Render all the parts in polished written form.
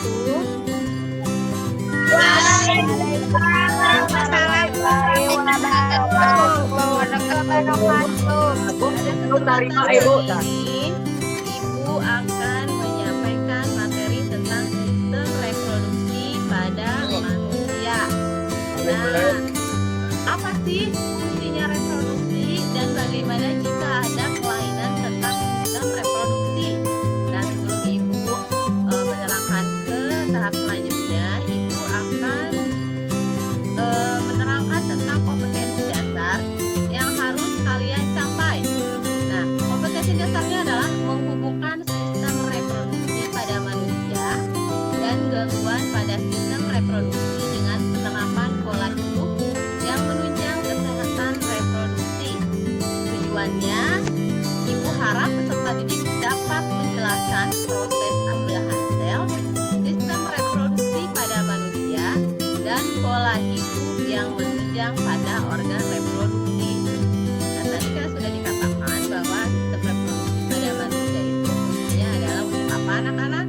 wabarakatuh. Waalaikumsalam warahmatullahi wabarakatuh. Kali ini Ibu akan menyampaikan materi tentang sistem reproduksi pada manusia. Nah, apa sih fungsinya reproduksi dan bagaimana jika ada kelainan tentang sistem reproduksi? Nah, sebelum Ibu menerangkan ke tahap selanjutnya, Ibu akan menerangkan tentang kompetensi dasar yang harus kalian capai. Nah, kompetensi dasarnya adalah menghubungkan sistem reproduksi pada manusia dan gangguan pada sistem reproduksi dengan penerapan pola hidup yang menunjang kesehatan reproduksi. Tujuannya, Ibu harap peserta didik dapat menjelaskan proses pembedahan sel, sistem reproduksi pada manusia, dan pola hidup yang menunjang pada organ reproduksi. Nah, tadi kan sudah dikatakan bahwa sistem reproduksi pada manusia itu fungsinya adalah untuk apa, anak-anak?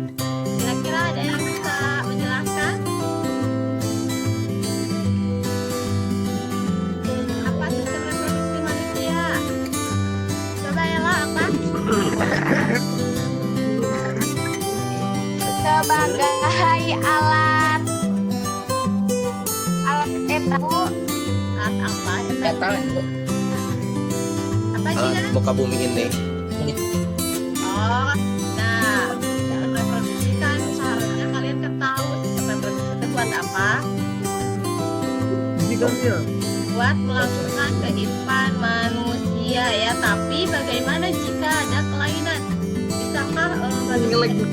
Kira-kira ada yang bisa menjelaskan? Apa sistem reproduksi manusia? Coba Ella, apa? Sebagai alat itu Saat apa? Data Apa Gina? muka bumi ini. Oh, nah, dalam reproduksi kan seharusnya kalian ketahui sistem reproduksi itu buat apa? Buat melakukan kehidupan manusia ya. Tapi bagaimana jika ada kelainan? Bisakah manusia itu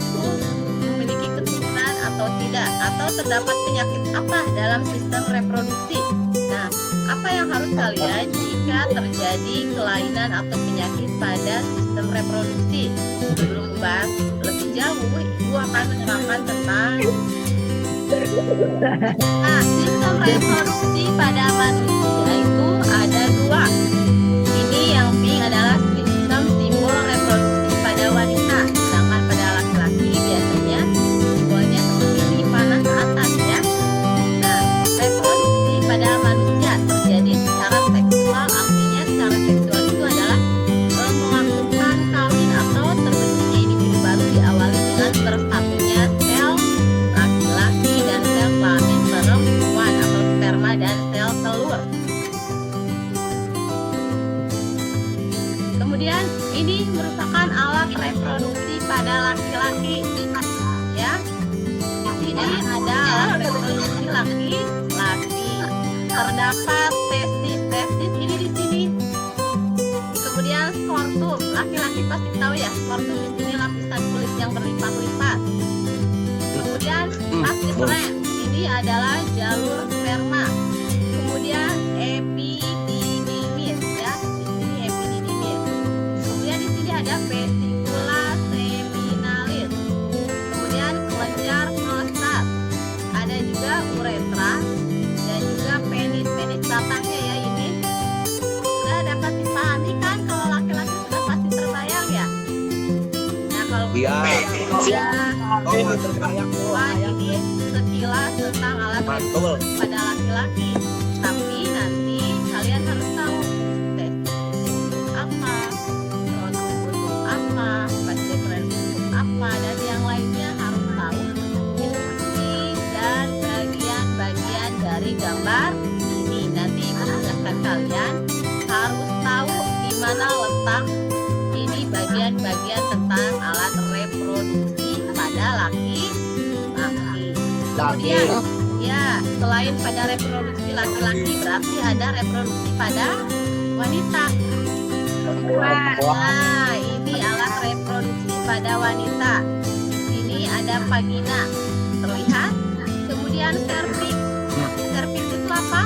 memiliki keturunan atau tidak? Atau terdapat penyakit apa dalam sistem reproduksi? Nah, apa yang harus kalian jika terjadi kelainan atau penyakit pada sistem reproduksi? Sebelum membahas lebih jauh, Ibu akan menerangkan tentang sistem reproduksi pada manusia itu ada dua. Ini yang pink adalah sistem simbol reproduksi pada wanita, sedangkan pada laki-laki biasanya simbolnya seperti ini, panah ke atas ya. Nah, reproduksi pada manusia terjadi secara seksual, artinya secara seksual itu adalah melakukan kawin atau terbentuknya individu baru diawali dengan bersatunya sel laki-laki dan sel kelamin perempuan atau sperma dan sel telur. Kemudian ini merupakan alat reproduksi pada laki-laki ya. Di sini ada alat reproduksi laki-laki. Terdapat testis ini di sini. Kemudian skortum, laki-laki pasti tahu ya, skortum di sini lapisan kulit yang berlipat-lipat. Kemudian plastis red, ini adalah jalur sperma. Kemudian epididymis ya, di sini epididymis. Kemudian di sini ada vesicula seminalis. Kemudian kelenjar prostat. Ada juga uretra dan juga penis batangnya ya ini. Sudah dapat dipahami kan, kalau laki-laki sudah pasti terbayang ya. Nah, kalau Iya. terbayang ini sekilas tentang alat Mantul. reproduksi pada laki-laki. Tapi nanti kalian harus tahu testis untuk apa, sperma untuk apa, plastifren untuk apa, dan yang lainnya harus tahu fungsi dan bagian-bagian dari gambar ini. Nanti Ibu menjelaskan kalian harus tahu di mana letak ini bagian-bagian tentang alat reproduksi pada laki-laki. Kemudian ya, selain pada reproduksi laki-laki berarti ada reproduksi pada wanita. Nah, ini alat reproduksi pada wanita. Di sini ada vagina, terlihat. Kemudian serviks. Serviks itu apa?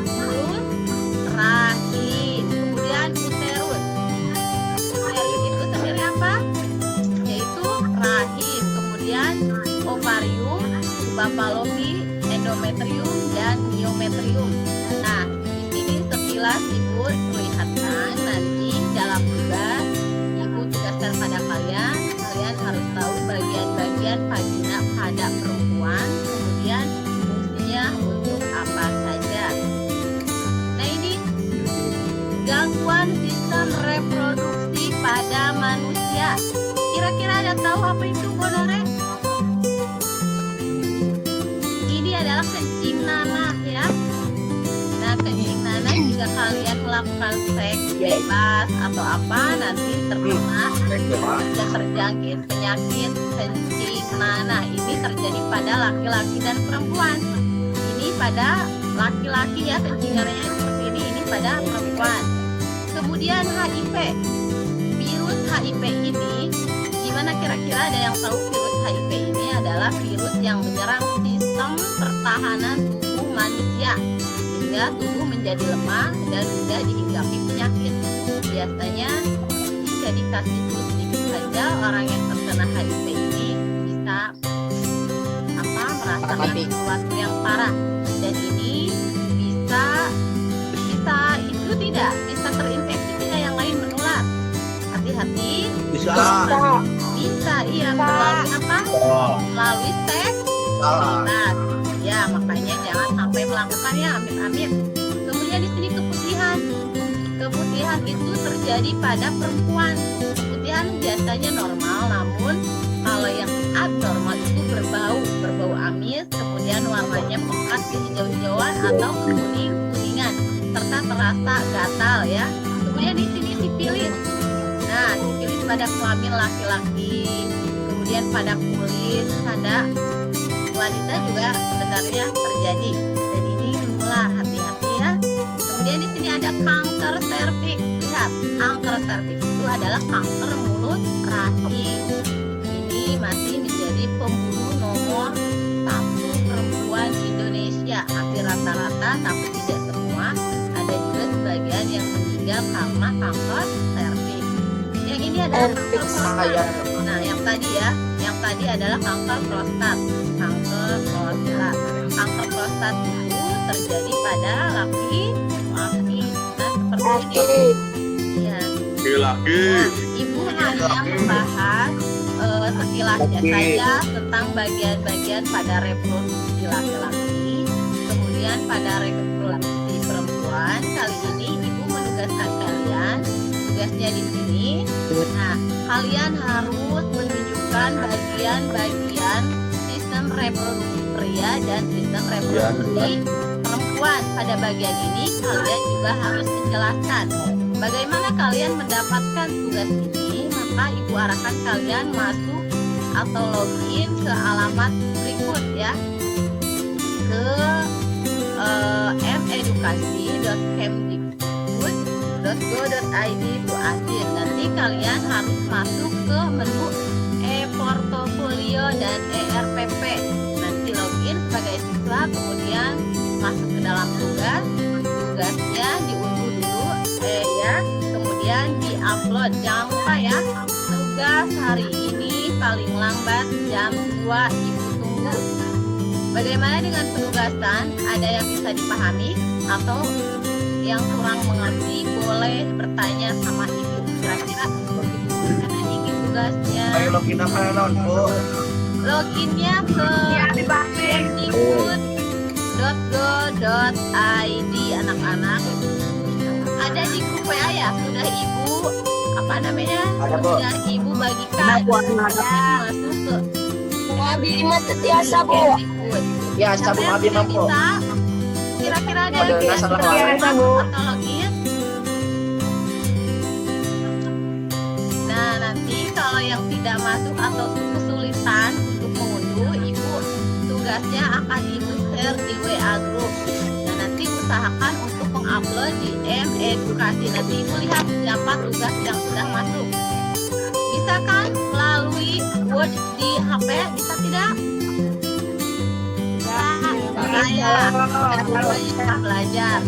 Mulut, rahim. Kemudian uterus. Uterus itu sendiri apa? Yaitu rahim. Kemudian ovarium, tuba fallopi, endometrium, dan myometrium. Nah, di sini sekilas Ibu perlihatkan, nanti dalam tugas Ibu tugaskan pada kalian harus tahu bagian-bagian bagian vagina pada perempuan, kemudian fungsinya untuk apa saja. Nah, ini gangguan sistem reproduksi pada manusia. Kira-kira ada tahu apa itu, Bonore? Ini adalah kencing nanah ya. Nah, kencing nanah jika kalian melakukan seks bebas atau apa, nanti terkena dan terjangkit penyakit kencing nanah. Ini terjadi pada laki-laki dan perempuan. Ini pada laki-laki ya, kencing nanahnya seperti ini pada perempuan. Kemudian HIV, virus HIV ini, gimana kira-kira ada yang tahu virus HIV ini adalah virus yang menyerang sistem pertahanan tubuh manusia sehingga tubuh menjadi lemah dan mudah dihinggapi penyakit. Biasanya jika dikasih dose sedikit saja, orang yang terkena HIV ini bisa merasakan sesuatu yang parah, dan ini bisa bisa terinfeksi tidak yang lain menular. Hati-hati. Bisa iya, melalui apa? Melalui seks bebas. Ya, makanya jangan sampai melakukannya, amit-amit. Kemudian di sini keputihan. Keputihan itu terjadi pada perempuan. Keputihan biasanya normal, namun kalau yang abnormal itu berbau amis, kemudian warnanya pekat kehijau-hijauan atau kuning-kuningan, serta terasa gatal ya. Kemudian di sini sifilis. Nah, sifilis pada kelamin laki-laki, kemudian pada kulit, pada wanita juga sebenarnya terjadi. Dan ini menular, hati-hati ya. Kemudian di sini ada kanker serviks. Lihat, kanker serviks itu adalah kanker mulut rahim. Ini masih menjadi pembunuh nomor 1 perempuan Indonesia. Hampir rata-rata, tapi tidak semua. Ada juga sebagian yang meninggal karena kanker serviks. Yang ini adalah kanker prostat. Nah, yang tadi adalah kanker prostat. Kanker prostat itu terjadi pada laki-laki. Nah, seperti ini. Ya. Laki-laki. Nah, Ibu hanya membahas sekilasnya saja tentang bagian-bagian pada reproduksi laki-laki, kemudian pada reproduksi perempuan. Kali ini Ibu menugaskan kalian, tugasnya di sini. Nah, kalian harus menunjukkan bagian-bagian sistem reproduksi pria dan sistem reproduksi perempuan. Pada bagian ini kalian juga harus menjelaskan bagaimana kalian mendapatkan tugas ini. Maka Ibu arahkan kalian masuk atau login ke alamat berikut ya, ke medukasi.kemdikbud.go.id/adin. Nanti kalian harus masuk ke menu e-portofolio dan ERPP. Nanti login sebagai siswa, kemudian masuk ke dalam tugasnya diunduh dulu ya, kemudian di-upload. Jangan lupa ya, tugas hari ini paling lambat jam 2 Ibu tunggu. Bagaimana dengan penugasan? Ada yang bisa dipahami atau yang kurang mengerti boleh bertanya sama Ibu. Kira-kira bagaimana ini tugasnya? Login apa Bu? Loginnya ke kemdikbud.go.id anak-anak. Ada di grup WA ya, sudah Ibu Ada, Bu. sudah Ibu bagikan. Masuk ke Bima Setiasa, Bu. Kemdikbud. Ya, sabun Kalian abi sudah mampu. bisa? Kira-kira ada yang Udah, bisa nasabah, atau Bu. login? Nah, nanti kalau yang tidak masuk atau kesulitan untuk mengunduh, Ibu tugasnya akan Ibu share di WA group. Nah, nanti usahakan untuk mengupload di edukasi. Nanti Ibu lihat siapa tugas yang sudah masuk. Bisa kan melalui Word di HP? Bisa tidak? Saya bisa belajar.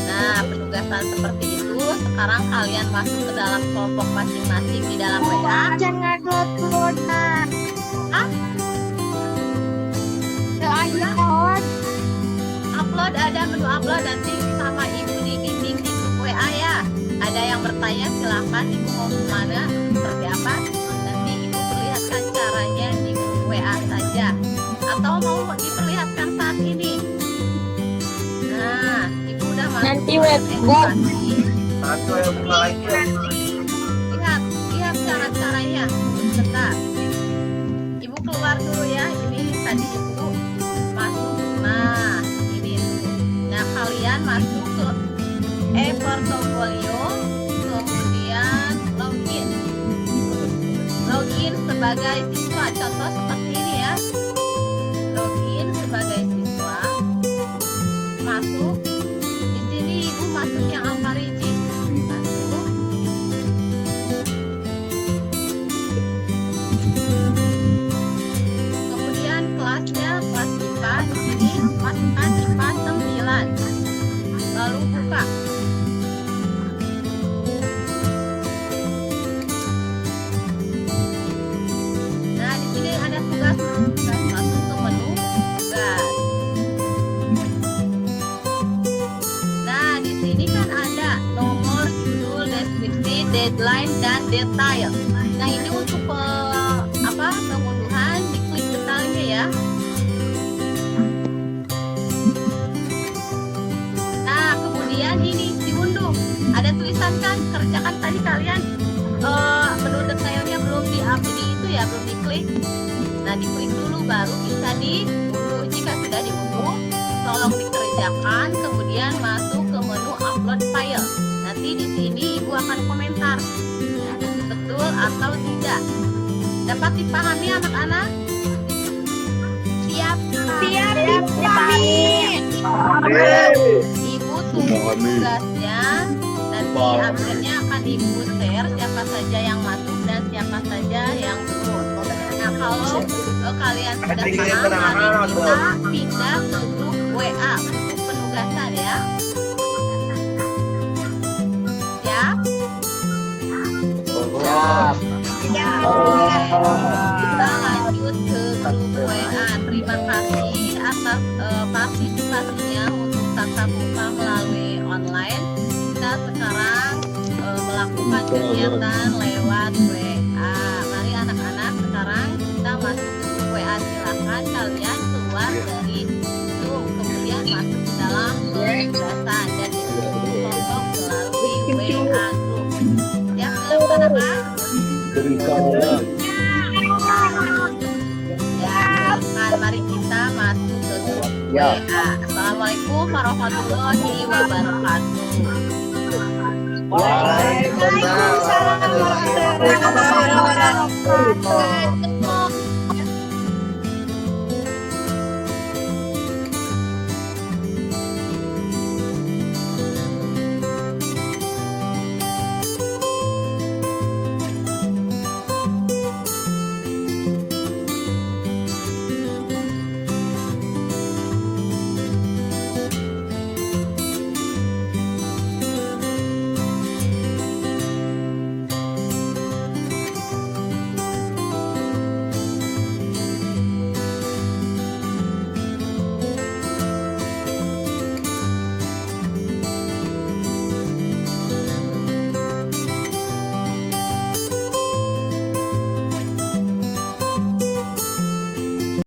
Nah, penugasan seperti itu. Sekarang kalian masuk ke dalam kelompok masing-masing di dalam WA. Jangan upload. Upload, ada menu upload, nanti sama Ibu dibimbing di grup WA ya. Ada yang bertanya silahkan Ibu mau kemana, seperti apa, nanti Ibu perlihatkan caranya di grup WA Webbook. Satu yang buka lagi. Lihat cara-caranya. Bentar. Ibu keluar dulu ya. Ini tadi ibu masuk. Nah, ini tuh. Nah, kalian masuk ke e-portfolio, kemudian login. Login sebagai siswa. Contoh seperti ini ya. Login sebagai siswa. Masuk. Di sini ibu masuk yang Alfariji. Masuk. Kemudian kelasnya kelas IPA. Di sini masukkan IPA 9. Lalu buka. Nah, di sini ada tugas. Masuk ke menu tugas. Nah, di sini kan ada nomor, judul, deskripsi, deadline, dan detail. Nah, ini untuk pengunduhan, diklik detailnya ya. Nah, kemudian ini diunduh. Ada tulisan kan, kerjakan tadi kalian menu detailnya belum itu ya, belum diklik. Nah, diklik dulu baru bisa diunduh. Jika sudah diunduh, tolong dikerjakan, kemudian masuk ke menu upload file. Nanti di sini ibu akan komentar betul atau tidak. Dapat dipahami anak-anak? Siap? Ibu tunggu tugasnya. Nanti akhirnya akan ibu share siapa saja yang masuk dan siapa saja yang belum. Nah, kalau kalian sudah paham, mari kita pindah ke grup WA untuk penugasan ya. Siap? Kita lanjut ke grup WA. Terima kasih atas partisipasinya untuk tatap muka melalui online. Kita sekarang melakukan kegiatan lewat WA. Mari anak-anak, sekarang kita masuk ke grup WA. Silakan kalian keluar dari Zoom, kemudian masuk ke dalam penugasan dan ikuti kelompok melalui WA group. Ya, silakan anak-anak. Mari kita masuk ke grup WA. Assalamualaikum warahmatullahi wabarakatuh. Waalaikumsalam warahmatullahi wabarakatuh.